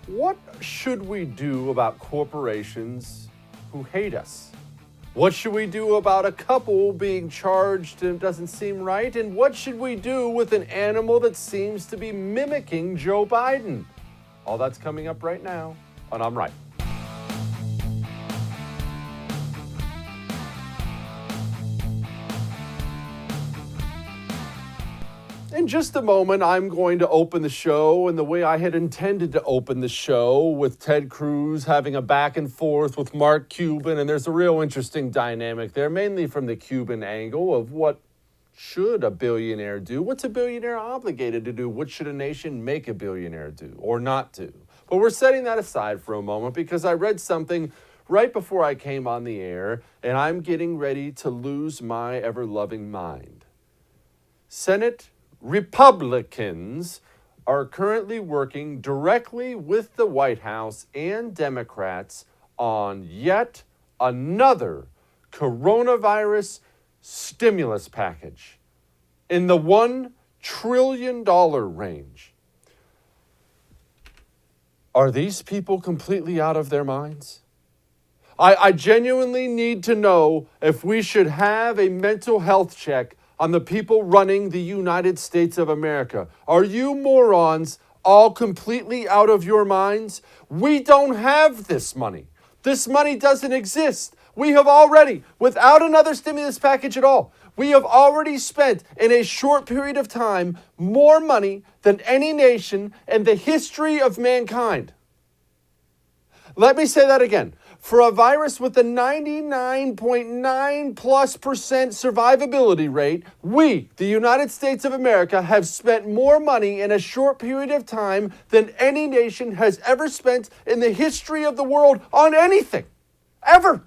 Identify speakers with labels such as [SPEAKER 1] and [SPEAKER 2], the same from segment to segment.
[SPEAKER 1] What should we do about corporations who hate us? What should we do about a couple being charged and it doesn't seem right? And what should we do with an animal that seems to be mimicking Joe Biden? All that's coming up right now on I'm Right. In just a moment, I'm going to open the show in the way I had intended to open the show, with Ted Cruz having a back and forth with Mark Cuban, and there's a real interesting dynamic there, mainly from the Cuban angle of what should a billionaire do? What's a billionaire obligated to do? What should a nation make a billionaire do or not do? But we're setting that aside for a moment because I read something right before I came on the air, and I'm getting ready to lose my ever-loving mind. Senate Republicans are currently working directly with the White House and Democrats on yet another coronavirus stimulus package in the $1 trillion range. Are these people completely out of their minds? I genuinely need to know if we should have a mental health check on the people running the United States of America. Are you morons all completely out of your minds? We don't have this money. This money doesn't exist. We have already, without another stimulus package at all, we have already spent in a short period of time more money than any nation in the history of mankind. Let me say that again. For a virus with a 99.9+% survivability rate, we, the United States of America, have spent more money in a short period of time than any nation has ever spent in the history of the world on anything. Ever.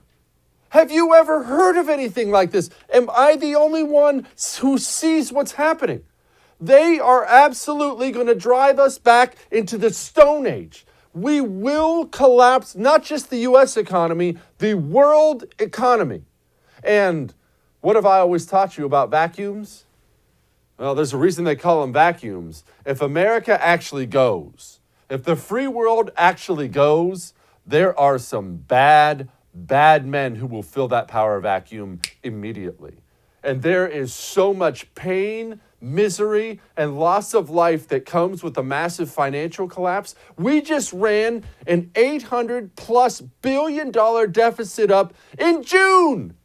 [SPEAKER 1] Have you ever heard of anything like this? Am I the only one who sees what's happening? They are absolutely going to drive us back into the Stone Age. We will collapse not just the U.S. economy, the world economy. And what have I always taught you about vacuums? Well, there's a reason they call them vacuums. If America actually goes, if the free world actually goes, there are some bad men who will fill that power vacuum immediately. And there is so much pain, misery, and loss of life that comes with a massive financial collapse. We just ran an $800+ billion deficit up in June.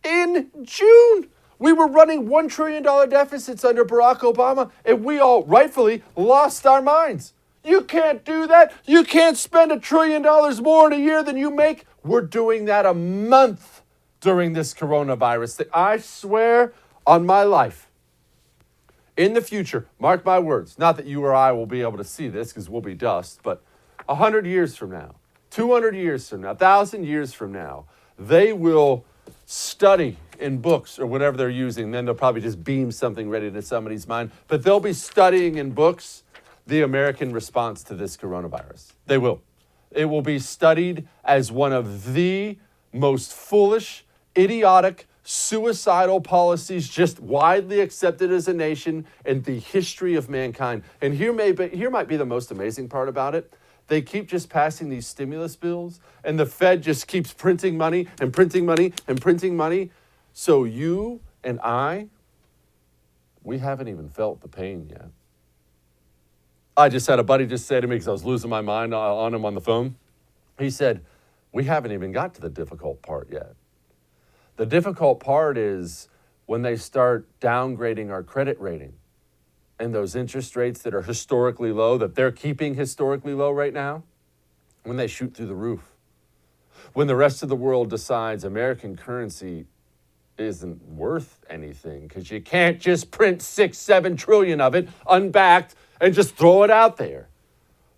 [SPEAKER 1] In June. We were running $1 trillion deficits under Barack Obama, and we all rightfully lost our minds. You can't do that. You can't spend $1 trillion more in a year than you make. We're doing that a month during this coronavirus thing. I swear on my life, in the future, mark my words, not that you or I will be able to see this because we'll be dust, but 100 years from now, 200 years from now, 1,000 years from now, they will study in books or whatever they're using. Then they'll probably just beam something right into somebody's mind. But they'll be studying in books the American response to this coronavirus. They will. It will be studied as one of the most foolish, idiotic, suicidal policies just widely accepted as a nation in the history of mankind. And here might be the most amazing part about it. They keep just passing these stimulus bills, and the Fed just keeps printing money and printing money and printing money. So you and I, we haven't even felt the pain yet. I just had a buddy just say to me, because I was losing my mind on him on the phone. He said, we haven't even got to the difficult part yet. The difficult part is when they start downgrading our credit rating and those interest rates that are historically low, that they're keeping historically low right now, when they shoot through the roof. When the rest of the world decides American currency isn't worth anything because you can't just print 6-7 trillion of it unbacked and just throw it out there.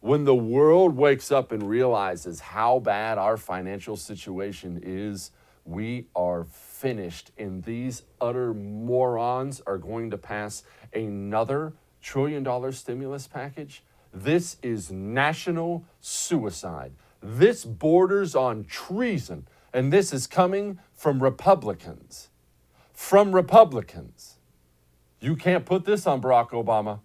[SPEAKER 1] When the world wakes up and realizes how bad our financial situation is, we are finished, and these utter morons are going to pass another $1 trillion stimulus package. This is national suicide. This borders on treason, and this is coming from Republicans. From Republicans. You can't put this on Barack Obama.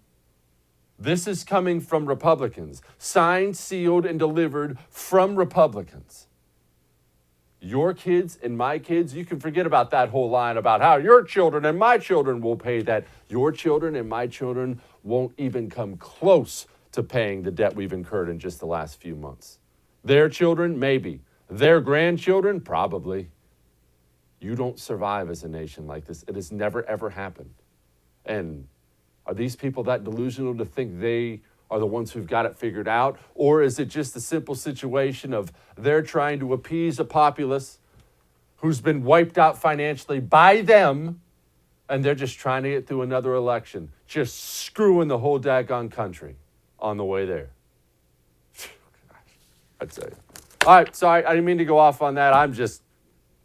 [SPEAKER 1] This is coming from Republicans, signed, sealed, and delivered from Republicans. Your kids and my kids, you can forget about that whole line about how your children and my children will pay that. Your children and my children won't even come close to paying the debt we've incurred in just the last few months. Their children, maybe. Their grandchildren, probably. You don't survive as a nation like this. It has never, ever happened. And are these people that delusional to think they are the ones who've got it figured out? Or is it just a simple situation of they're trying to appease a populace who's been wiped out financially by them, and they're just trying to get through another election, just screwing the whole daggone country on the way there? I'd tell you. All right, sorry, I didn't mean to go off on that. I'm just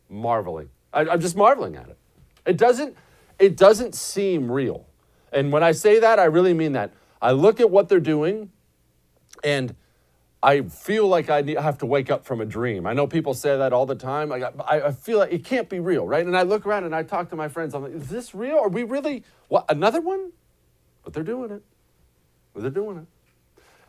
[SPEAKER 1] marveling. I'm just marveling at it. It doesn't seem real. And when I say that, I really mean that. I look at what they're doing, and I feel like I have to wake up from a dream. I know people say that all the time. I feel like it can't be real, right? And I look around and I talk to my friends. I'm like, is this real? Are we really, what, another one? But they're doing it. They're doing it.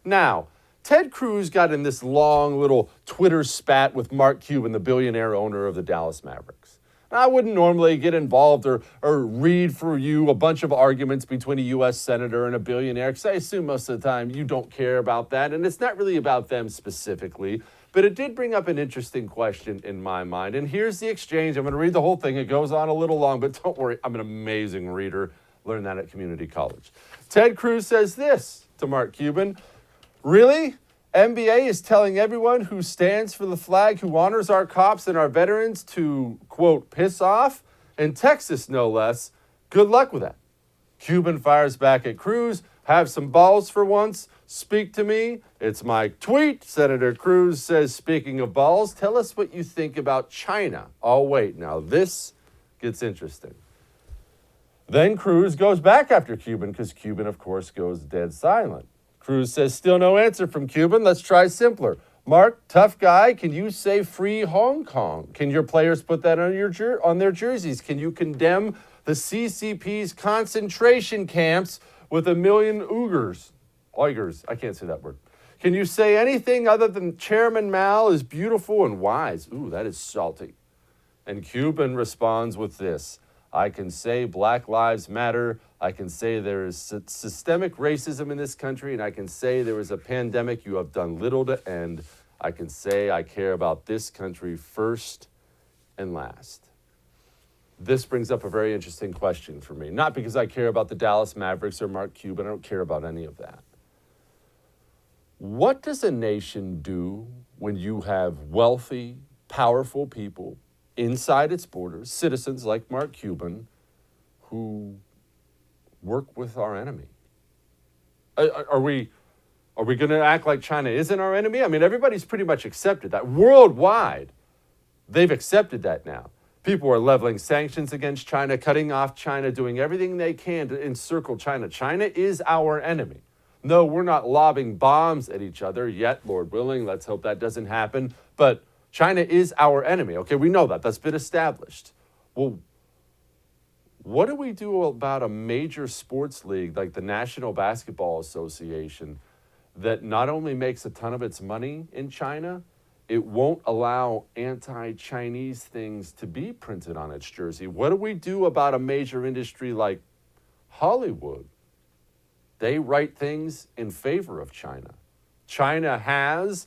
[SPEAKER 1] Now, Ted Cruz got in this long little Twitter spat with Mark Cuban, the billionaire owner of the Dallas Mavericks. I wouldn't normally get involved or read for you a bunch of arguments between a U.S. senator and a billionaire, because I assume most of the time you don't care about that, and it's not really about them specifically. But it did bring up an interesting question in my mind. And here's the exchange. I'm going to read the whole thing. It goes on a little long, but don't worry. I'm an amazing reader. Learned that at community college. Ted Cruz says this to Mark Cuban. Really? NBA is telling everyone who stands for the flag, who honors our cops and our veterans to, quote, piss off? In Texas, no less. Good luck with that. Cuban fires back at Cruz. Have some balls for once. Speak to me. It's my tweet. Senator Cruz says, speaking of balls, tell us what you think about China. Oh, wait. Now this gets interesting. Then Cruz goes back after Cuban because Cuban, of course, goes dead silent. Cruz says, still no answer from Cuban. Let's try simpler. Mark, tough guy, can you say free Hong Kong? Can your players put that on their jerseys? Can you condemn the CCP's concentration camps with 1 million Uyghurs? I can't say that word. Can you say anything other than Chairman Mao is beautiful and wise? Ooh, that is salty. And Cuban responds with this. I can say Black Lives Matter. I can say there is systemic racism in this country, and I can say there is a pandemic you have done little to end. I can say I care about this country first and last. This brings up a very interesting question for me. Not because I care about the Dallas Mavericks or Mark Cuban. I don't care about any of that. What does a nation do when you have wealthy, powerful people inside its borders, citizens like Mark Cuban, who work with our enemy? Are we going to act like China isn't our enemy? I mean, everybody's pretty much accepted that. Worldwide, they've accepted that now. People are leveling sanctions against China, cutting off China, doing everything they can to encircle China. China is our enemy. No, we're not lobbing bombs at each other yet, Lord willing. Let's hope that doesn't happen. But China is our enemy. Okay, we know that. That's been established. Well, what do we do about a major sports league like the National Basketball Association that not only makes a ton of its money in China, it won't allow anti-Chinese things to be printed on its jersey? What do we do about a major industry like Hollywood? They write things in favor of China. China has,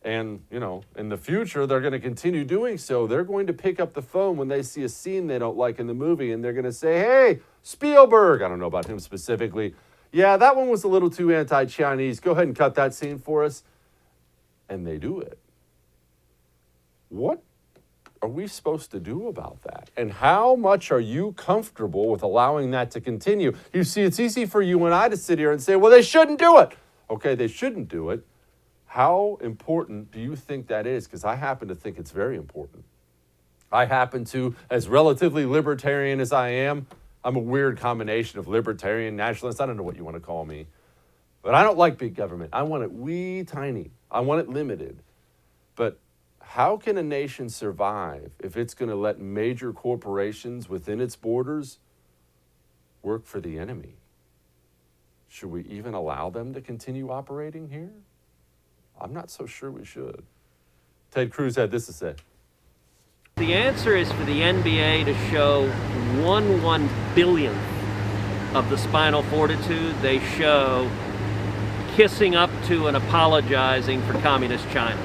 [SPEAKER 1] and, in the future, they're going to continue doing so. They're going to pick up the phone when they see a scene they don't like in the movie, and they're going to say, hey, Spielberg, I don't know about him specifically, yeah, that one was a little too anti-Chinese. Go ahead and cut that scene for us. And they do it. What are we supposed to do about that? And how much are you comfortable with allowing that to continue? You see, it's easy for you and I to sit here and say, well, they shouldn't do it. Okay, they shouldn't do it. How important do you think that is? Because I happen to think it's very important. I happen to, as relatively libertarian as I am, I'm a weird combination of libertarian, nationalist, I don't know what you want to call me. But I don't like big government. I want it wee tiny. I want it limited. But how can a nation survive if it's going to let major corporations within its borders work for the enemy? should we even allow them to continue operating here? I'm not so sure we should. Ted Cruz had this to say.
[SPEAKER 2] The answer is for the NBA to show 1/1 billionth of the spinal fortitude they show kissing up to and apologizing for communist China.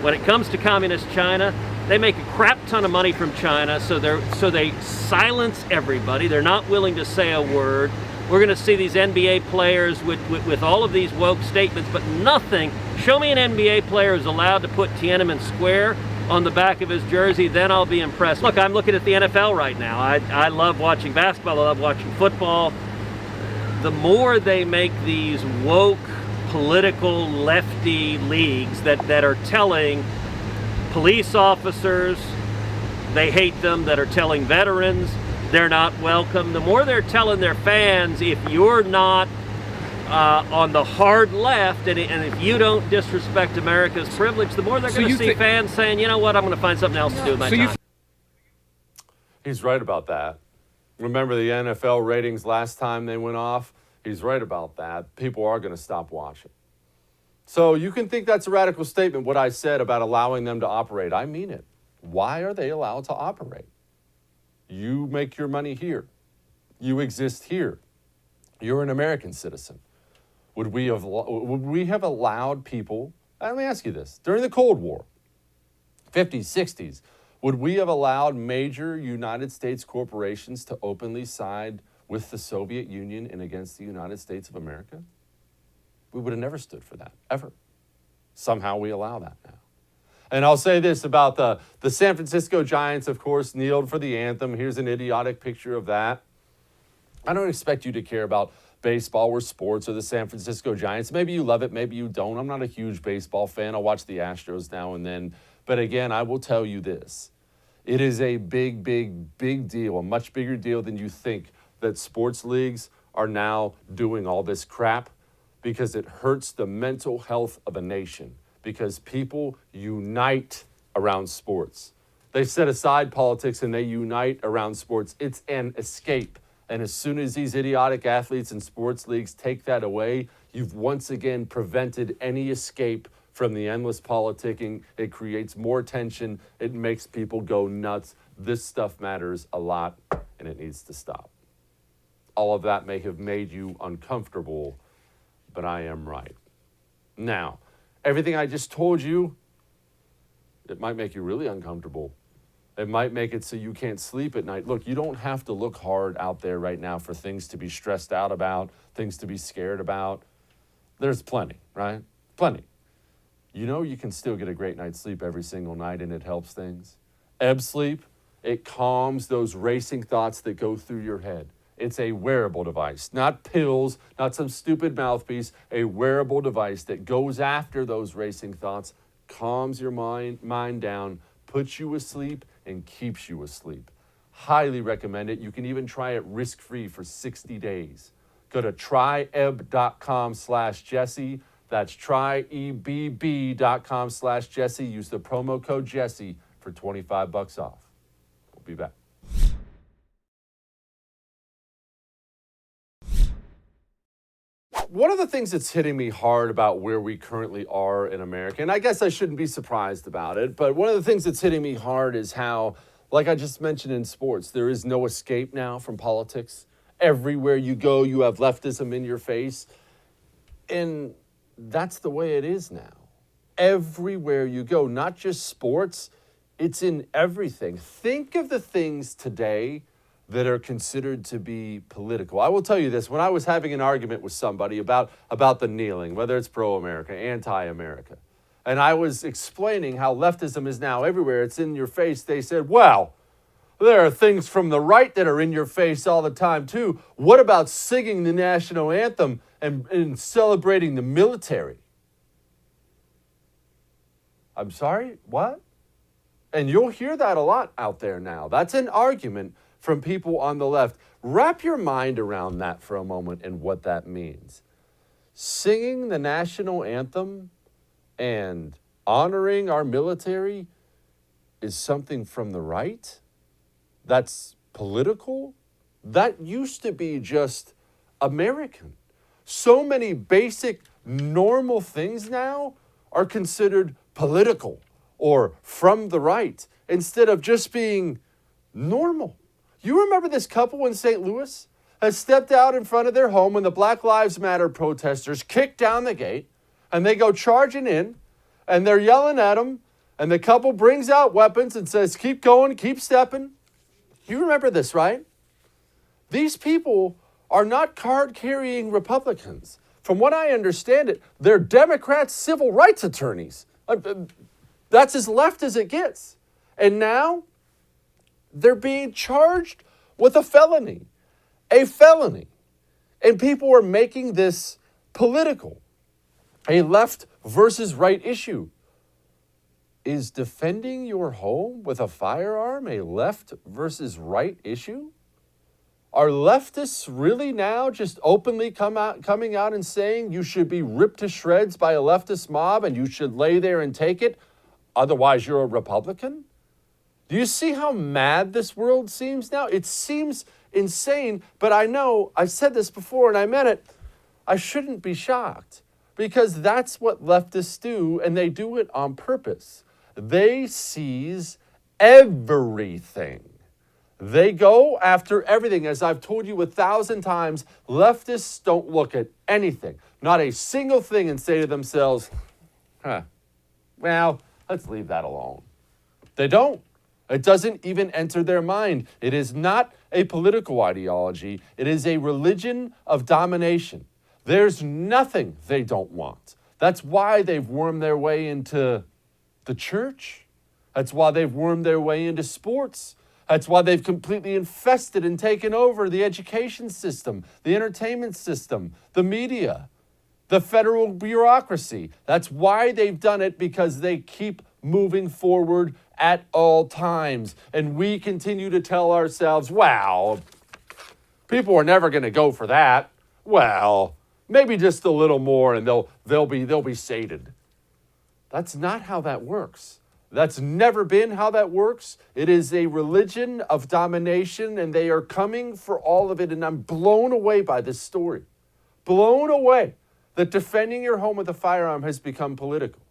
[SPEAKER 2] When it comes to communist China, they make a crap ton of money from China, so they silence everybody. They're not willing to say a word. We're going to see these NBA players with all of these woke statements, but nothing. Show me an NBA player who's allowed to put Tiananmen Square on the back of his jersey, then I'll be impressed. Look, I'm looking at the NFL right now. I love watching basketball. I love watching football. The more they make these woke, political, lefty leagues that are telling police officers they hate them, that are telling veterans they're not welcome, the more they're telling their fans, if you're not on the hard left and if you don't disrespect America's privilege, the more they're going to see fans saying, you know what, I'm going to find something else to do with my time.
[SPEAKER 1] He's right about that. Remember the NFL ratings last time they went off? He's right about that. People are going to stop watching. So you can think that's a radical statement, what I said about allowing them to operate. I mean it. Why are they allowed to operate? You make your money here. You exist here. You're an American citizen. Would we have allowed people, let me ask you this, during the Cold War, 50s, 60s, would we have allowed major United States corporations to openly side with the Soviet Union and against the United States of America? We would have never stood for that, ever. Somehow we allow that now. And I'll say this about the San Francisco Giants, of course, kneeled for the anthem. Here's an idiotic picture of that. I don't expect you to care about baseball or sports or the San Francisco Giants. Maybe you love it, maybe you don't. I'm not a huge baseball fan. I'll watch the Astros now and then. But again, I will tell you this. It is a big, big, big deal, a much bigger deal than you think, that sports leagues are now doing all this crap, because it hurts the mental health of a nation, because people unite around sports. They set aside politics and they unite around sports. It's an escape. And as soon as these idiotic athletes and sports leagues take that away, you've once again prevented any escape from the endless politicking. It creates more tension. It makes people go nuts. This stuff matters a lot, and it needs to stop. All of that may have made you uncomfortable, but I am right. Now, everything I just told you, it might make you really uncomfortable. It might make it so you can't sleep at night. Look, you don't have to look hard out there right now for things to be stressed out about, things to be scared about. There's plenty, right? Plenty. You know you can still get a great night's sleep every single night, and it helps things. Ebb sleep, it calms those racing thoughts that go through your head. It's a wearable device, not pills, not some stupid mouthpiece, a wearable device that goes after those racing thoughts, calms your mind down, puts you asleep, and keeps you asleep. Highly recommend it. You can even try it risk-free for 60 days. Go to tryebb.com/Jesse. That's tryebb.com/Jesse. Use the promo code Jesse for $25 off. We'll be back. One of the things that's hitting me hard about where we currently are in America, and I guess I shouldn't be surprised about it, but one of the things that's hitting me hard is how, like I just mentioned in sports, there is no escape now from politics. Everywhere you go, you have leftism in your face. And that's the way it is now. Everywhere you go, not just sports, it's in everything. Think of the things today that are considered to be political. I will tell you this, when I was having an argument with somebody about the kneeling, whether it's pro-America, anti-America, and I was explaining how leftism is now everywhere, it's in your face, they said, well, there are things from the right that are in your face all the time too. What about singing the national anthem and celebrating the military? I'm sorry, what? And you'll hear that a lot out there now. That's an argument from people on the left. Wrap your mind around that for a moment and what that means. Singing the national anthem and honoring our military is something from the right? That's political? That used to be just American. So many basic, normal things now are considered political or from the right instead of just being normal. You remember this couple in St. Louis has stepped out in front of their home when the Black Lives Matter protesters kick down the gate and they go charging in and they're yelling at them and the couple brings out weapons and says, keep going, keep stepping. You remember this, right? These people are not card-carrying Republicans. From what I understand it, they're Democrats' civil rights attorneys. That's as left as it gets. And now they're being charged with a felony. A felony. And people are making this political. A left versus right issue. Is defending your home with a firearm a left versus right issue? Are leftists really now just openly coming out and saying you should be ripped to shreds by a leftist mob and you should lay there and take it? Otherwise, you're a Republican? Do you see how mad this world seems now? It seems insane, but I know, I said this before and I meant it, I shouldn't be shocked because that's what leftists do and they do it on purpose. They seize everything. They go after everything. As I've told you 1,000 times, leftists don't look at anything, not a single thing, and say to themselves, well, let's leave that alone. They don't. It doesn't even enter their mind. It is not a political ideology. It is a religion of domination. There's nothing they don't want. That's why they've wormed their way into the church. That's why they've wormed their way into sports. That's why they've completely infested and taken over the education system, the entertainment system, the media, the federal bureaucracy. That's why they've done it, because they keep moving forward at all times. And we continue to tell ourselves, wow, people are never going to go for that. Well, maybe just a little more and they'll be sated. That's not how that works. That's never been how that works. It is a religion of domination, and they are coming for all of it. And I'm blown away by this story. Blown away that defending your home with a firearm has become political.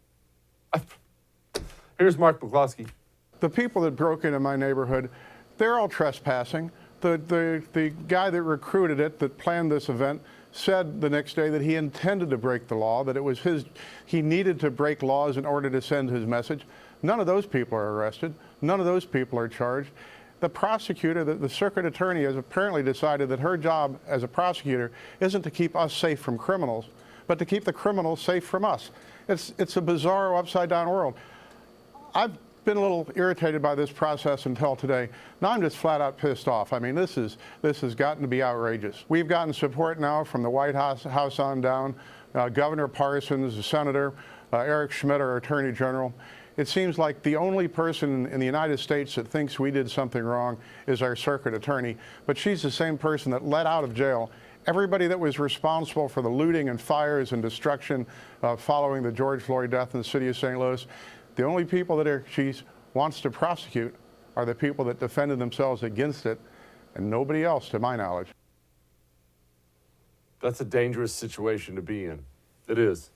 [SPEAKER 1] Here's Mark McCloskey.
[SPEAKER 3] The people that broke into my neighborhood, they're all trespassing. The guy that recruited it, that planned this event, said the next day that he intended to break the law, that it was he needed to break laws in order to send his message. None of those people are arrested. None of those people are charged. The prosecutor, the circuit attorney, has apparently decided that her job as a prosecutor isn't to keep us safe from criminals, but to keep the criminals safe from us. It's a bizarre, upside-down world. I've been a little irritated by this process until today. Now I'm just flat out pissed off. I mean, this has gotten to be outrageous. We've gotten support now from the White House on down, Governor Parsons, the Senator, Eric Schmidt, our Attorney General. It seems like the only person in the United States that thinks we did something wrong is our circuit attorney, but she's the same person that let out of jail everybody that was responsible for the looting and fires and destruction following the George Floyd death in the city of St. Louis. The only people that she wants to prosecute are the people that defended themselves against it, and nobody else, to my knowledge.
[SPEAKER 1] That's a dangerous situation to be in. It is.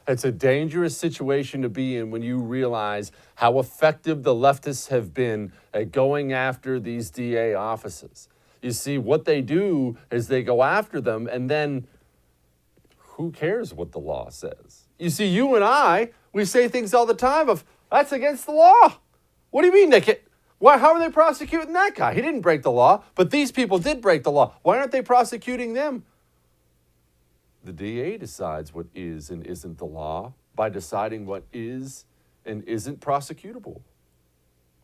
[SPEAKER 1] It's a dangerous situation to be in when you realize how effective the leftists have been at going after these DA offices. You see, what they do is they go after them, and then who cares what the law says? You see, you and I, we say things all the time of, that's against the law. What do you mean they can't? Why, how are they prosecuting that guy? He didn't break the law, but these people did break the law. Why aren't they prosecuting them? The DA decides what is and isn't the law by deciding what is and isn't prosecutable.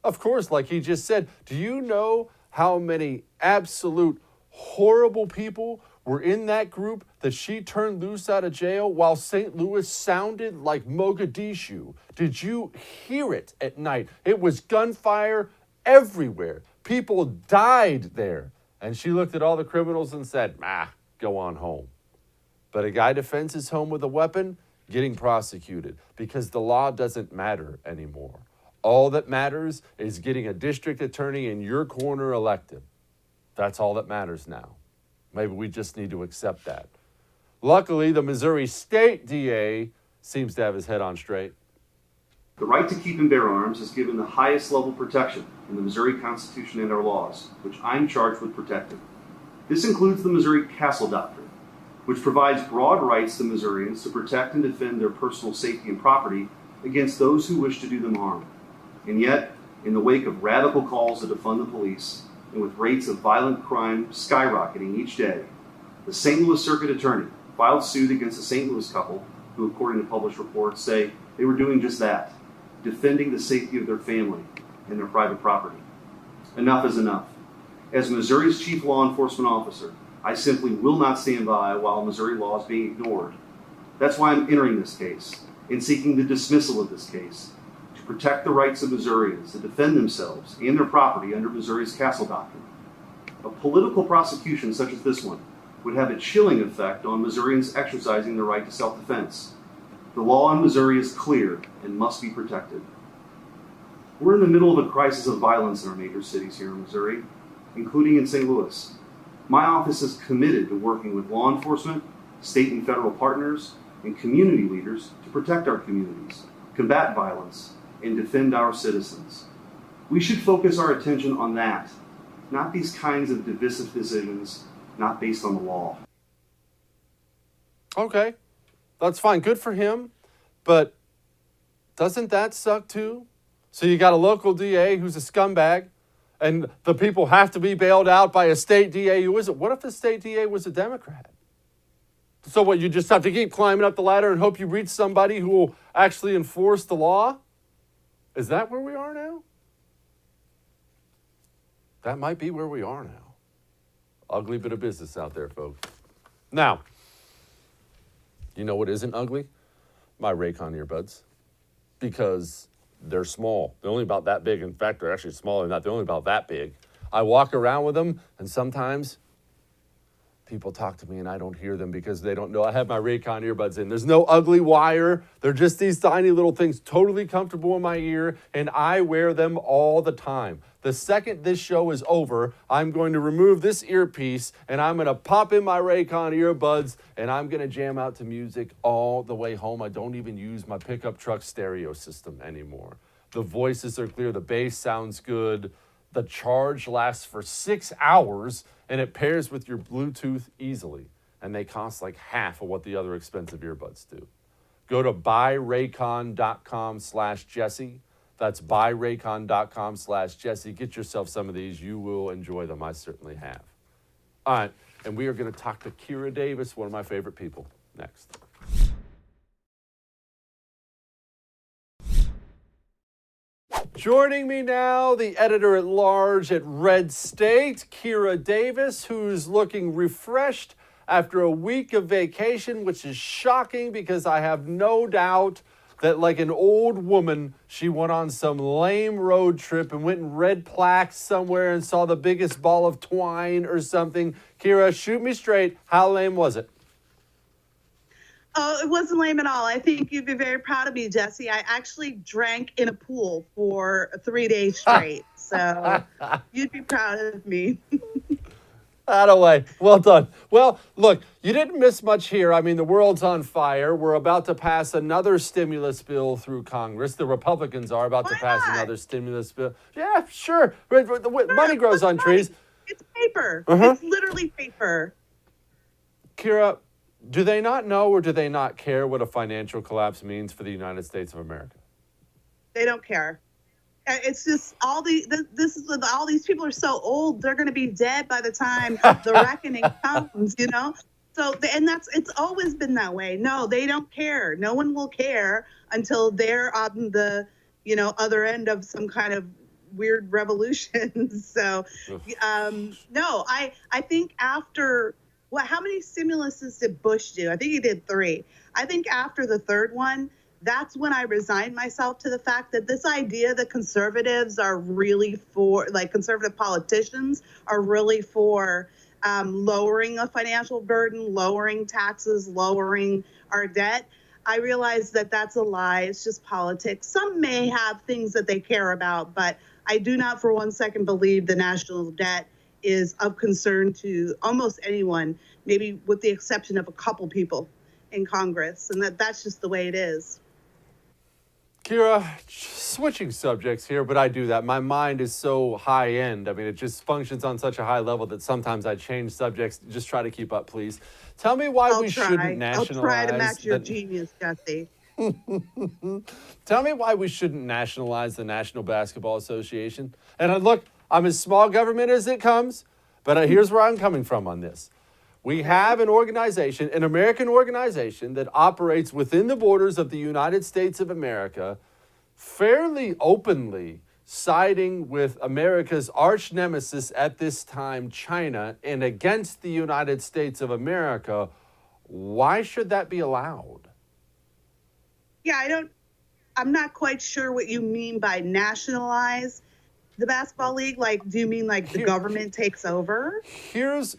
[SPEAKER 1] Of course, like he just said, do you know how many absolute horrible people were in that group that she turned loose out of jail while St. Louis sounded like Mogadishu? Did you hear it at night? It was gunfire everywhere. People died there. And she looked at all the criminals and said, go on home. But a guy defends his home with a weapon, getting prosecuted, because the law doesn't matter anymore. All that matters is getting a district attorney in your corner elected. That's all that matters now. Maybe we just need to accept that. Luckily, the Missouri State DA seems to have his head on straight.
[SPEAKER 4] The right to keep and bear arms is given the highest level protection in the Missouri Constitution and our laws, which I'm charged with protecting. This includes the Missouri Castle Doctrine, which provides broad rights to Missourians to protect and defend their personal safety and property against those who wish to do them harm. And yet, in the wake of radical calls to defund the police, and with rates of violent crime skyrocketing each day, the St. Louis Circuit Attorney filed suit against a St. Louis couple who, according to published reports, say they were doing just that, defending the safety of their family and their private property. Enough is enough. As Missouri's chief law enforcement officer, I simply will not stand by while Missouri law is being ignored. That's why I'm entering this case and seeking the dismissal of this case to protect the rights of Missourians to defend themselves and their property under Missouri's Castle Doctrine. A political prosecution such as this one would have a chilling effect on Missourians exercising their right to self-defense. The law in Missouri is clear and must be protected. We're in the middle of a crisis of violence in our major cities here in Missouri, including in St. Louis. My office is committed to working with law enforcement, state and federal partners, and community leaders to protect our communities, combat violence, and defend our citizens. We should focus our attention on that, not these kinds of divisive decisions, not based on the law.
[SPEAKER 1] Okay, that's fine. Good for him. But doesn't that suck too? So you got a local DA who's a scumbag, and the people have to be bailed out by a state DA who isn't. What if the state DA was a Democrat? So what, you just have to keep climbing up the ladder and hope you reach somebody who will actually enforce the law? Is that where we are now? That might be where we are now. Ugly bit of business out there, folks. Now, you know what isn't ugly? My Raycon earbuds. Because they're small. They're only about that big. In fact, they're actually smaller than that. They're only about that big. I walk around with them, and sometimes people talk to me and I don't hear them because they don't know I have my Raycon earbuds in. There's no ugly wire. They're just these tiny little things, totally comfortable in my ear, and I wear them all the time. The second this show is over, I'm going to remove this earpiece and I'm going to pop in my Raycon earbuds and I'm going to jam out to music all the way home. I don't even use my pickup truck stereo system anymore. The voices are clear. The bass sounds good. The charge lasts for 6 hours and it pairs with your Bluetooth easily. And they cost like half of what the other expensive earbuds do. Go to buyraycon.com/Jesse. That's buyraycon.com/Jesse. Get yourself some of these. You will enjoy them. I certainly have. All right. And we are going to talk to Keira Davis, one of my favorite people, next. Joining me now, the editor-at-large at Red State, Keira Davis, who's looking refreshed after a week of vacation, which is shocking because I have no doubt that like an old woman, she went on some lame road trip and went and read plaques somewhere and saw the biggest ball of twine or something. Keira, shoot me straight. How lame was it?
[SPEAKER 5] Oh, it wasn't lame at all. I think you'd be very proud of me, Jesse. I actually drank in a pool for 3 days straight. So you'd be proud of me.
[SPEAKER 1] Atta-way. Well done. Well, look, you didn't miss much here. I mean, the world's on fire. We're about to pass another stimulus bill through Congress. The Republicans are about to pass another stimulus bill. Yeah, sure. Money grows on trees.
[SPEAKER 5] It's paper. It's literally paper.
[SPEAKER 1] Keira, do they not know or do they not care what a financial collapse means for the United States of America?
[SPEAKER 5] They don't care. It's just all these people are so old, they're going to be dead by the time the reckoning comes, you know? So, it's always been that way. No, they don't care. No one will care until they're on the, other end of some kind of weird revolution. So, no, I think after, how many stimuluses did Bush do? I think he did 3. I think after the third one, that's when I resigned myself to the fact that this idea that conservatives are really for, conservative politicians are really for lowering a financial burden, lowering taxes, lowering our debt. I realized that that's a lie. It's just politics. Some may have things that they care about, but I do not for one second believe the national debt is of concern to almost anyone, maybe with the exception of a couple people in Congress, and that's just the way it is.
[SPEAKER 1] Keira, switching subjects here, but I do that. My mind is so high end. I mean, it just functions on such a high level that sometimes I change subjects. Just try to keep up, please. Tell me why we shouldn't nationalize.
[SPEAKER 5] I'll try to match your genius, Jesse.
[SPEAKER 1] Tell me why we shouldn't nationalize the National Basketball Association. And look, I'm as small government as it comes, but here's where I'm coming from on this. We have an organization, an American organization that operates within the borders of the United States of America, fairly openly siding with America's arch nemesis at this time, China, and against the United States of America. Why should that be allowed?
[SPEAKER 5] Yeah, I'm not quite sure what you mean by nationalize the basketball league. Like, do you mean like the government takes over?
[SPEAKER 1] Here's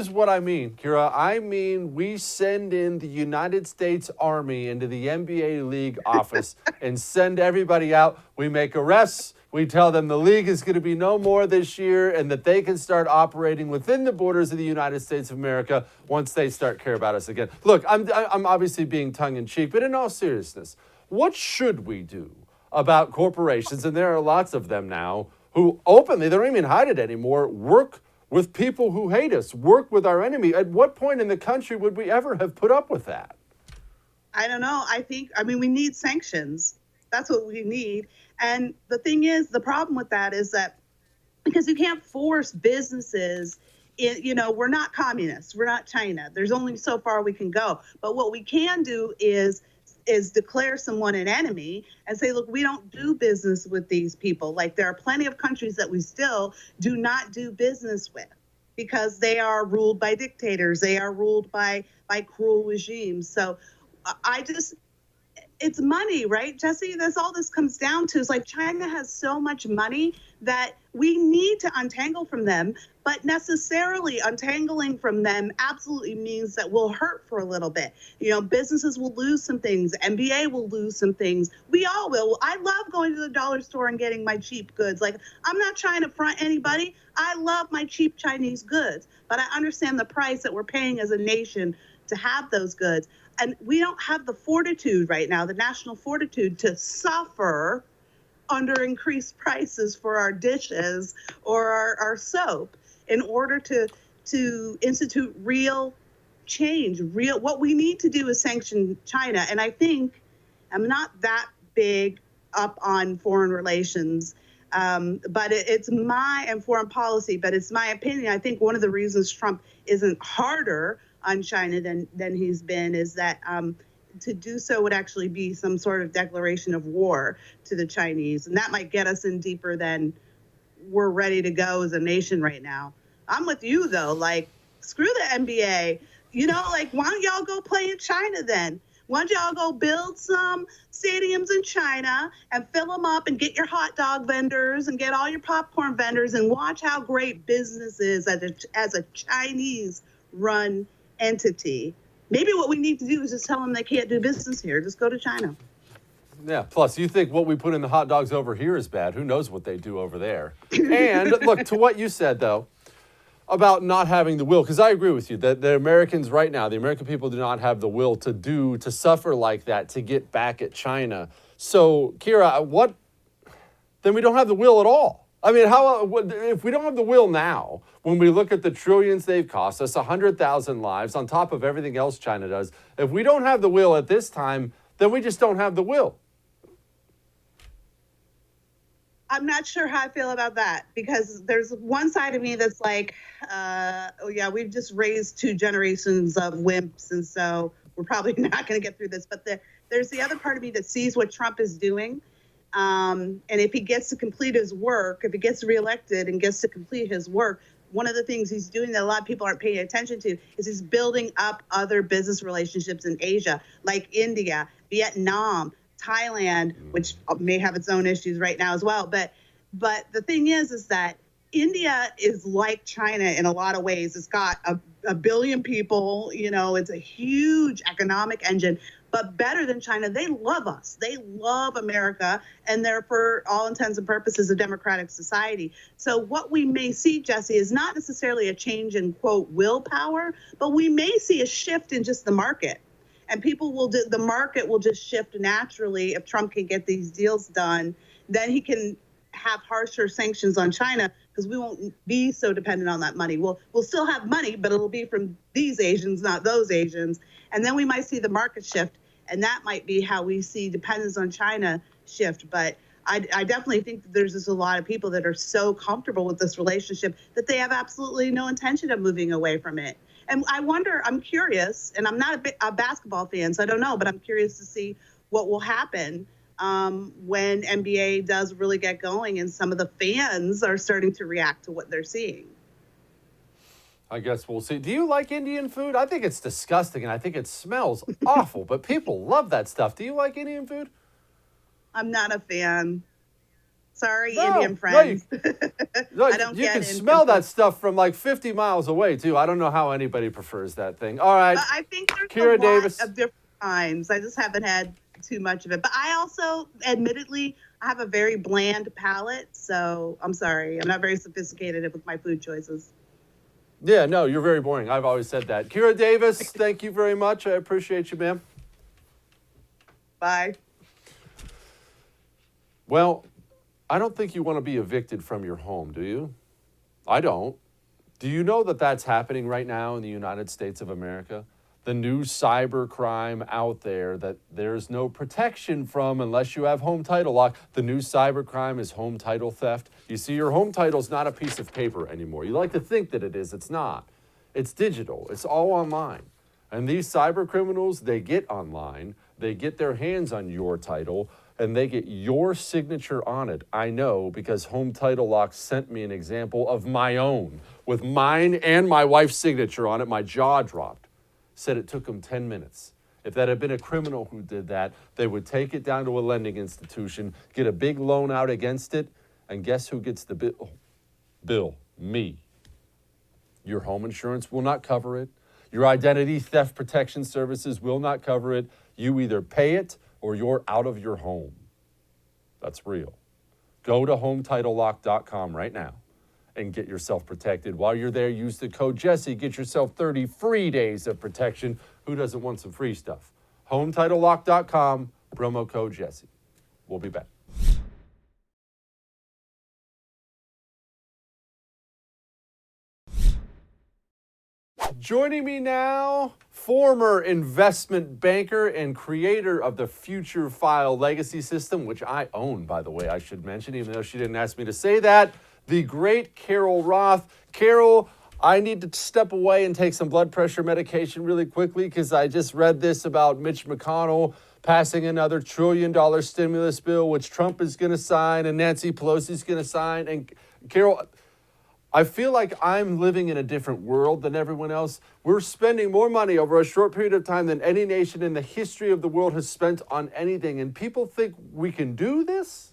[SPEAKER 1] what I mean, Keira. I mean, we send in the United States Army into the NBA league office and send everybody out. We make arrests. We tell them the league is going to be no more this year and that they can start operating within the borders of the United States of America once they start care about us again. Look, I'm obviously being tongue-in-cheek, but in all seriousness, what should we do about corporations, and there are lots of them now, who openly, they don't even hide it anymore, work with people who hate us, work with our enemy? At what point in the country would we ever have put up with that?
[SPEAKER 5] I don't know. I mean, we need sanctions. That's what we need. And the thing is, the problem with that is that because you can't force businesses we're not communists. We're not China. There's only so far we can go. But what we can do is declare someone an enemy and say, look, we don't do business with these people. Like, there are plenty of countries that we still do not do business with because they are ruled by dictators. They are ruled by cruel regimes. So it's money, right, Jesse? That's all this comes down to. Is like China has so much money that we need to untangle from them, but necessarily untangling from them absolutely means that we'll hurt for a little bit. Businesses will lose some things. NBA will lose some things. We all will. I love going to the dollar store and getting my cheap goods. Like, I'm not trying to front anybody. I love my cheap Chinese goods, but I understand the price that we're paying as a nation to have those goods. And we don't have the fortitude right now, the national fortitude, to suffer under increased prices for our dishes or our soap in order to institute real change. What we need to do is sanction China. And I think I'm not that big up on foreign relations, but it's and foreign policy, but it's my opinion. I think one of the reasons Trump isn't harder on China than he's been is that to do so would actually be some sort of declaration of war to the Chinese. And that might get us in deeper than we're ready to go as a nation right now. I'm with you, though. Like, screw the NBA. Why don't y'all go play in China then? Why don't y'all go build some stadiums in China and fill them up and get your hot dog vendors and get all your popcorn vendors and watch how great business is as a Chinese-run entity. Maybe what we need to do is just tell them they can't do business here. Just go to China.
[SPEAKER 1] Yeah, plus you think what we put in the hot dogs over here is bad. Who knows what they do over there? And look, to what you said, though, about not having the will, because I agree with you that the Americans right now, the American people do not have the will to suffer like that, to get back at China. So, Keira, then we don't have the will at all. I mean, if we don't have the will now, when we look at the trillions they've cost us, 100,000 lives on top of everything else China does, if we don't have the will at this time, then we just don't have the will.
[SPEAKER 5] I'm not sure how I feel about that, because there's one side of me that's like, we've just raised 2 generations of wimps, and so we're probably not going to get through this. But there's the other part of me that sees what Trump is doing. And if he gets to complete his work, if he gets reelected and gets to complete his work, one of the things he's doing that a lot of people aren't paying attention to is he's building up other business relationships in Asia, like India, Vietnam, Thailand, which may have its own issues right now as well. But the thing is that India is like China in a lot of ways. It's got a billion people, it's a huge economic engine, but better than China. They love us. They love America, and they're, for all intents and purposes, a democratic society. So what we may see, Jesse, is not necessarily a change in, quote, willpower, but we may see a shift in just the market. And the market will just shift naturally if Trump can get these deals done. Then he can have harsher sanctions on China because we won't be so dependent on that money. We'll still have money, but it'll be from these Asians, not those Asians. And then we might see the market shift, and that might be how we see dependence on China shift. But I definitely think that there's just a lot of people that are so comfortable with this relationship that they have absolutely no intention of moving away from it. And I wonder, I'm curious, and I'm not a basketball fan, so I don't know, but I'm curious to see what will happen when NBA does really get going and some of the fans are starting to react to what they're seeing.
[SPEAKER 1] I guess we'll see. Do you like Indian food? I think it's disgusting and I think it smells awful, but people love that stuff. Do you like Indian food?
[SPEAKER 5] I'm not a fan. Sorry,
[SPEAKER 1] No,
[SPEAKER 5] Indian friends.
[SPEAKER 1] No,
[SPEAKER 5] I don't
[SPEAKER 1] you
[SPEAKER 5] get
[SPEAKER 1] can
[SPEAKER 5] Indian
[SPEAKER 1] smell
[SPEAKER 5] food.
[SPEAKER 1] that stuff from like 50 miles away, too. I don't know how anybody prefers that thing. All right.
[SPEAKER 5] I think there's
[SPEAKER 1] Keira
[SPEAKER 5] a
[SPEAKER 1] Davis.
[SPEAKER 5] lot of different kinds. I just haven't had too much of it. But I also, admittedly, I have a very bland palate. So I'm sorry. I'm not very sophisticated with my food choices.
[SPEAKER 1] Yeah, no, you're very boring. I've always said that. Keira Davis, thank you very much. I appreciate you, ma'am.
[SPEAKER 5] Bye.
[SPEAKER 1] Well, I don't think you want to be evicted from your home, do you? I don't. Do you know that that's happening right now in the United States of America? The new cyber crime out there that there's no protection from unless you have home title lock. The new cyber crime is home title theft. You see, your home title's not a piece of paper anymore. You like to think that it is. It's not. It's digital. It's all online. And these cyber criminals, they get online, they get their hands on your title, and they get your signature on it. I know because Home Title Lock sent me an example of my own with mine and my wife's signature on it. My jaw dropped. Said it took them 10 minutes. If that had been a criminal who did that, they would take it down to a lending institution, get a big loan out against it, and guess who gets the bill? Bill, me. Your home insurance will not cover it. Your identity theft protection services will not cover it. You either pay it or you're out of your home. That's real. Go to HometitleLock.com right now and get yourself protected. While you're there, use the code Jesse. Get yourself 30 free days of protection. Who doesn't want some free stuff? HometitleLock.com, promo code Jesse. We'll be back. Joining me now, former investment banker and creator of the Future File legacy system, which I own, by the way, I should mention, even though she didn't ask me to say that, the great Carol Roth. Carol, I need to step away and take some blood pressure medication really quickly because I just read this about Mitch McConnell passing another $1 trillion stimulus bill, which Trump is going to sign and Nancy Pelosi's going to sign. And Carol, I feel like I'm living in a different world than everyone else. We're spending more money over a short period of time than any nation in the history of the world has spent on anything. And people think we can do this?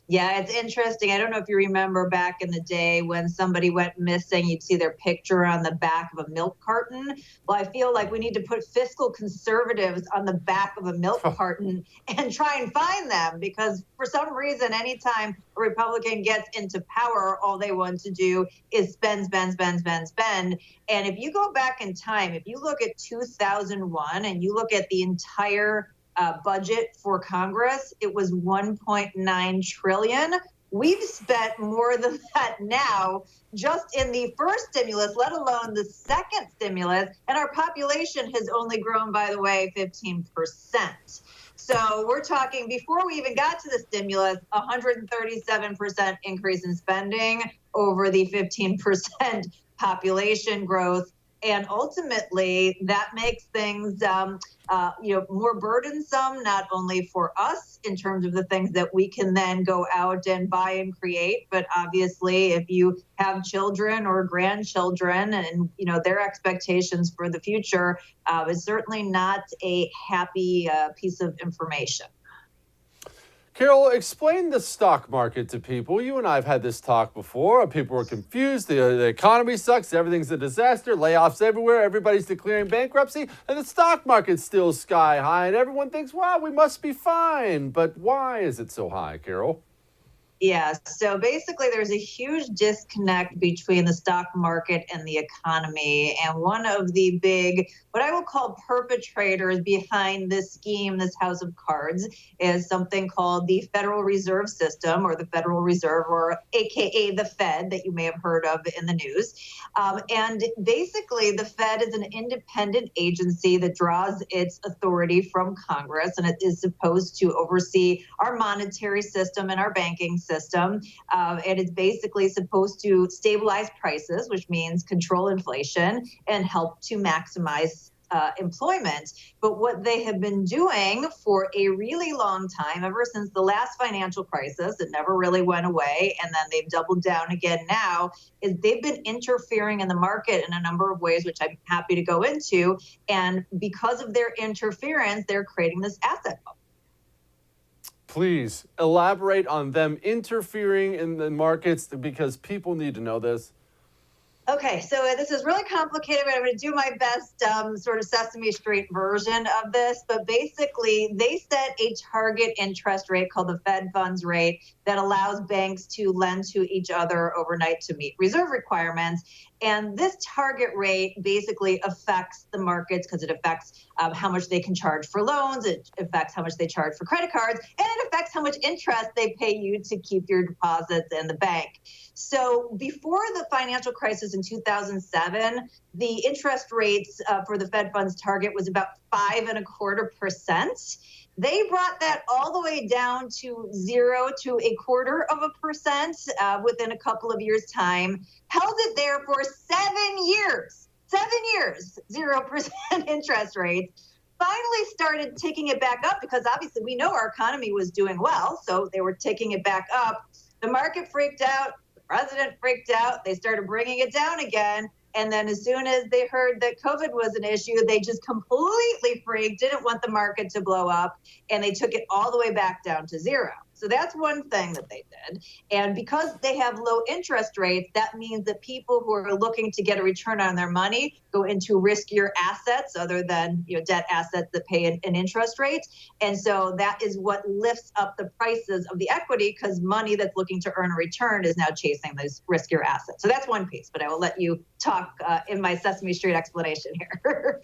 [SPEAKER 6] Yeah, it's interesting. I don't know if you remember back in the day when somebody went missing, you'd see their picture on the back of a milk carton. Well, I feel like we need to put fiscal conservatives on the back of a milk carton and try and find them, because for some reason, anytime a Republican gets into power, all they want to do is spend, spend, spend, spend, spend. And if you go back in time, if you look at 2001 and you look at the entire budget for Congress, it was $1.9 trillion. We've spent more than that now just in the first stimulus, let alone the second stimulus. And our population has only grown, by the way, 15%. So we're talking, before we even got to the stimulus, 137% increase in spending over the 15% population growth. And ultimately, that makes things more burdensome, not only for us in terms of the things that we can then go out and buy and create, but obviously if you have children or grandchildren and their expectations for the future, is certainly not a happy piece of information.
[SPEAKER 1] Carol, explain the stock market to people. You and I have had this talk before. People were confused. The economy sucks. Everything's a disaster. Layoffs everywhere. Everybody's declaring bankruptcy. And the stock market's still sky high. And everyone thinks, wow, we must be fine. But why is it so high, Carol?
[SPEAKER 6] Yeah, so basically there's a huge disconnect between the stock market and the economy. And one of the big, what I will call perpetrators behind this scheme, this house of cards, is something called the Federal Reserve System, or the Federal Reserve, or AKA the Fed, that you may have heard of in the news. And basically the Fed is an independent agency that draws its authority from Congress, and it is supposed to oversee our monetary system and our banking system. And it's basically supposed to stabilize prices, which means control inflation and help to maximize employment. But what they have been doing for a really long time, ever since the last financial crisis, it never really went away, and then they've doubled down again now, is they've been interfering in the market in a number of ways, which I'm happy to go into. And because of their interference, they're creating this asset bubble.
[SPEAKER 1] Please elaborate on them interfering in the markets, because people need to know this.
[SPEAKER 6] Okay, so this is really complicated, but I'm going to do my best sort of Sesame Street version of this. But basically, they set a target interest rate called the Fed funds rate that allows banks to lend to each other overnight to meet reserve requirements. And this target rate basically affects the markets because it affects how much they can charge for loans, it affects how much they charge for credit cards, and it affects how much interest they pay you to keep your deposits in the bank. So before the financial crisis in 2007, the interest rates for the Fed funds target was about 5.25%. They brought that all the way down to 0 to 0.25% within a couple of years' time, held it there for 7 years. 7 years, 0% interest rates. Finally started taking it back up because obviously we know our economy was doing well, so they were taking it back up. The market freaked out, the president freaked out, they started bringing it down again. And then as soon as they heard that COVID was an issue, they just completely freaked, didn't want the market to blow up, and they took it all the way back down to 0. So that's one thing that they did. And because they have low interest rates, that means that people who are looking to get a return on their money go into riskier assets other than debt assets that pay an interest rate. And so that is what lifts up the prices of the equity, because money that's looking to earn a return is now chasing those riskier assets. So that's one piece, but I will let you talk in my Sesame Street explanation here.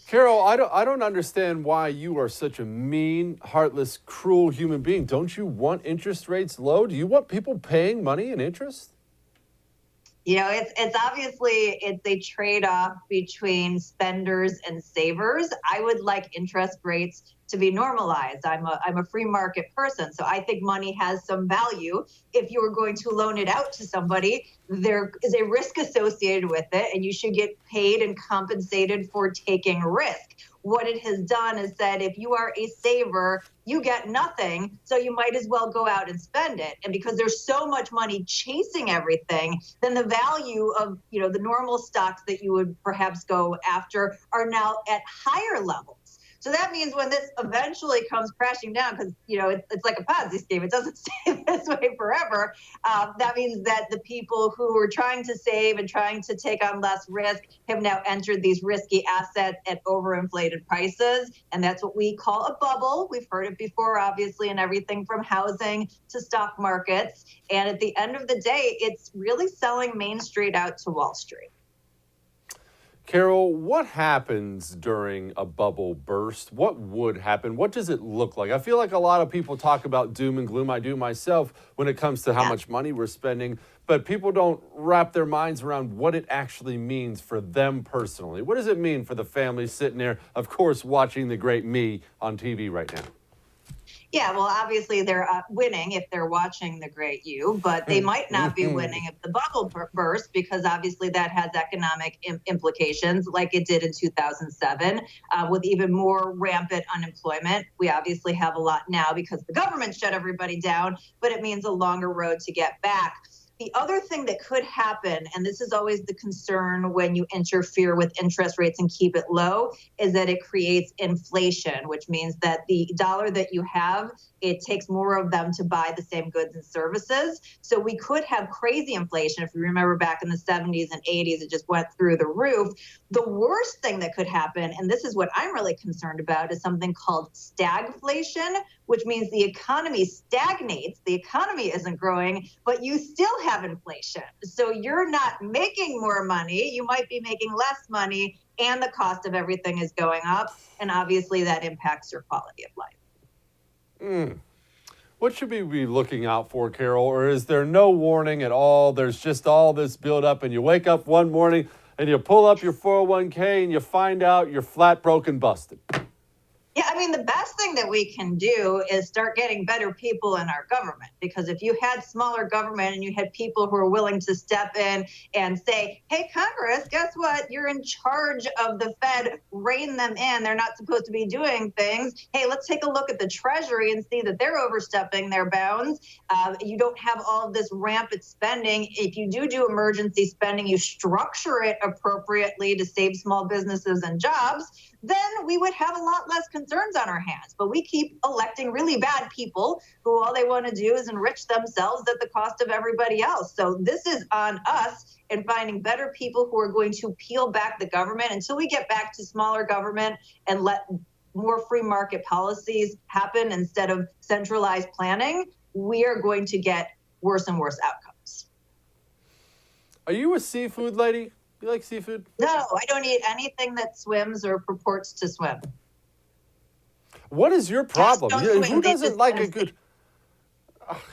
[SPEAKER 1] Carol, I don't understand why you are such a mean, heartless, cruel human being. Don't you want interest rates low? Do you want people paying money in interest?
[SPEAKER 6] It's obviously it's a trade-off between spenders and savers. I would like interest rates to be normalized. I'm a free market person, so I think money has some value. If you are going to loan it out to somebody, there is a risk associated with it, and you should get paid and compensated for taking risk. What it has done is said, if you are a saver, you get nothing, so you might as well go out and spend it. And because there's so much money chasing everything, then the value of the normal stocks that you would perhaps go after are now at higher levels. So that means when this eventually comes crashing down, because it's like a Ponzi scheme, it doesn't stay this way forever. That means that the people who were trying to save and trying to take on less risk have now entered these risky assets at overinflated prices, and that's what we call a bubble. We've heard it before, obviously, in everything from housing to stock markets. And at the end of the day, it's really selling Main Street out to Wall Street.
[SPEAKER 1] Carol, what happens during a bubble burst? What would happen? What does it look like? I feel like a lot of people talk about doom and gloom. I do myself when it comes to how much money we're spending, but people don't wrap their minds around what it actually means for them personally. What does it mean for the family sitting there, of course, watching the great me on TV right now?
[SPEAKER 6] Yeah, well, obviously they're winning if they're watching the great you, but they might not be winning if the bubble bursts, because obviously that has economic implications like it did in 2007 with even more rampant unemployment. We obviously have a lot now because the government shut everybody down, but it means a longer road to get back. The other thing that could happen, and this is always the concern when you interfere with interest rates and keep it low, is that it creates inflation, which means that the dollar that you have, it takes more of them to buy the same goods and services. So we could have crazy inflation. If you remember back in the 70s and 80s, it just went through the roof. The worst thing that could happen, and this is what I'm really concerned about, is something called stagflation, which means the economy stagnates, the economy isn't growing, but you still have inflation. So you're not making more money, you might be making less money, and the cost of everything is going up. And obviously that impacts your quality of life.
[SPEAKER 1] What should we be looking out for, Carol? Or is there no warning at all? There's just all this buildup, and you wake up one morning and you pull up your 401k and you find out you're flat, broken, busted.
[SPEAKER 6] Yeah, I mean, the best thing that we can do is start getting better people in our government, because if you had smaller government and you had people who are willing to step in and say, hey, Congress, guess what? You're in charge of the Fed, rein them in. They're not supposed to be doing things. Hey, let's take a look at the Treasury and see that they're overstepping their bounds. You don't have all of this rampant spending. If you do emergency spending, you structure it appropriately to save small businesses and jobs, then we would have a lot less concerns on our hands. But we keep electing really bad people who all they want to do is enrich themselves at the cost of everybody else. So this is on us in finding better people who are going to peel back the government until we get back to smaller government and let more free market policies happen instead of centralized planning. We are going to get worse and worse outcomes.
[SPEAKER 1] Are you a seafood lady? You like seafood?
[SPEAKER 6] No, I don't eat anything that swims or purports to swim.
[SPEAKER 1] What is your problem?
[SPEAKER 6] Cats don't swim,
[SPEAKER 1] Who
[SPEAKER 6] they
[SPEAKER 1] doesn't
[SPEAKER 6] just
[SPEAKER 1] like a
[SPEAKER 6] swim.
[SPEAKER 1] good...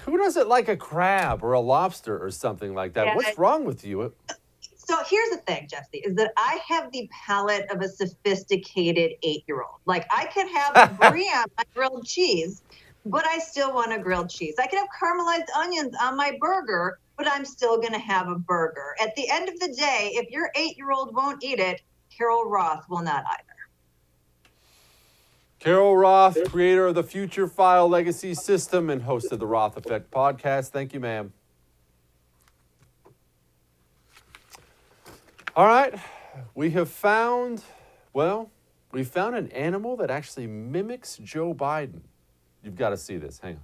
[SPEAKER 1] Who doesn't like a crab or a lobster or something like that?
[SPEAKER 6] Yeah,
[SPEAKER 1] What's wrong with you?
[SPEAKER 6] So here's the thing, Jesse, is that I have the palate of a sophisticated 8-year-old. Like, I could have brie on my grilled cheese, but I still want a grilled cheese. I could have caramelized onions on my burger, but I'm still going to have a burger. At the end of the day, if your 8-year-old won't eat it, Carol Roth will not either.
[SPEAKER 1] Carol Roth, creator of the Future File Legacy System and host of the Roth Effect podcast. Thank you, ma'am. All right, we found an animal that actually mimics Joe Biden. You've got to see this. Hang on.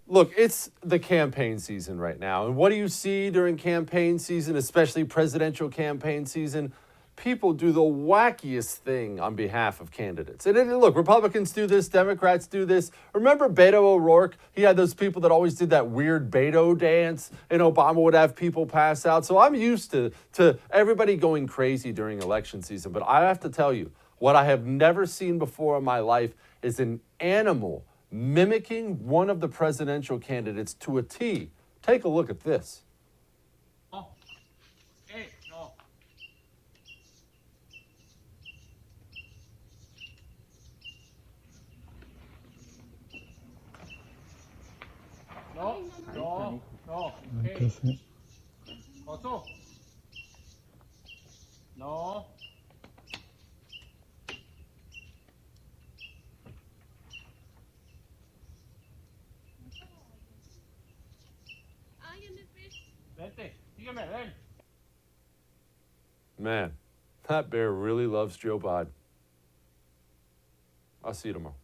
[SPEAKER 1] Look, it's the campaign season right now. And what do you see during campaign season, especially presidential campaign season? People do the wackiest thing on behalf of candidates. And look, Republicans do this, Democrats do this. Remember Beto O'Rourke? He had those people that always did that weird Beto dance, and Obama would have people pass out. So I'm used to everybody going crazy during election season. But I have to tell you, what I have never seen before in my life is an animal mimicking one of the presidential candidates to a T. Take a look at this.
[SPEAKER 7] No. Hey, no. No, no, no. Hey. Oso. No. Vente, sígueme, ven.
[SPEAKER 1] Man, that bear really loves Joe Biden. I'll see you tomorrow.